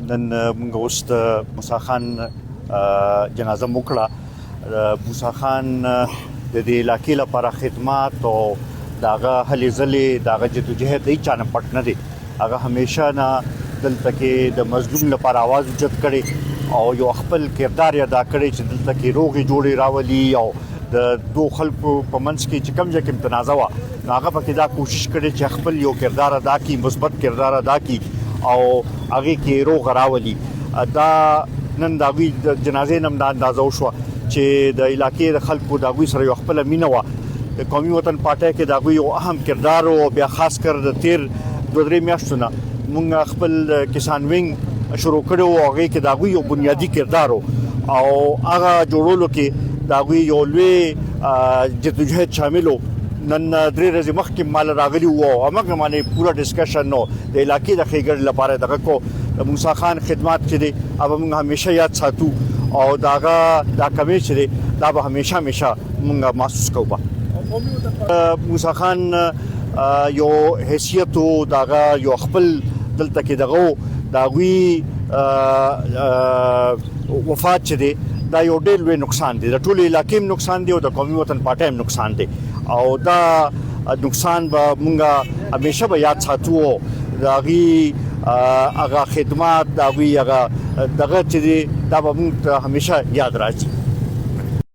نن موږ اوس د موسی خان جنازه وکړه. موسی خان د دې علاقې لپاره خدمات او داغه هلې ځلې داغه جدوجہد هیڅ چا نه پټ نه دی. هغه همیشه نه دلته کې د مظلوم لپاره आवाज اوچت کړي او یو خپل کردار ادا کړي چې دلته کې روغې جوړې راولي او د دوه خلکو په منځ کې چې کوم ځای کې تنازع وه نو هغه پکې دا کوشش کړي چې خپل یو کردار ادا کړي، مثبت کردار ادا کړي او هغې کې روغ راولي. دا نن د هغوی د جنازې نه هم دا اندازه وشوه چې د علاقې د خلکو د هغوی سره یو خپله مینه وه. د قومي وطن پارټۍ کې د هغوی یو اهم کردار و. بیا خاص کر د تیر 2-3 میاشتو نه موږ خپل کسان وینګ شروع کړی و، هغې کې د هغوی یو بنیادي کردار و او هغه جوړولو کې د هغوی یو لوی جدوجہد شامل و. نن 3 ورځې مخکې مال راغلی و او هماغه باندې پوره ډسکشن و د علاقې د ښېګړې لپاره دغه کو. د موسی خان خدمات چې دی هغه موږ همیشه یاد ساتو او داغه دا کمی چې دی دا به همیشه موږ محسوس کوو. موسی خان یو حیثیت و، داغه یو خپل دلته کې دغه د هغوی وفات چې دی دا یو ډېر لوی نقصان دی، د ټولې علاقې هم نقصان دی او د قومي وطن پارټۍ هم نقصان دی او دا نقصان به موږ همیشه به یاد ساتو. د هغوی هغه خدمات د هغوی هغه دغه چې دی دا به موږ ته همیشه یاد راځي.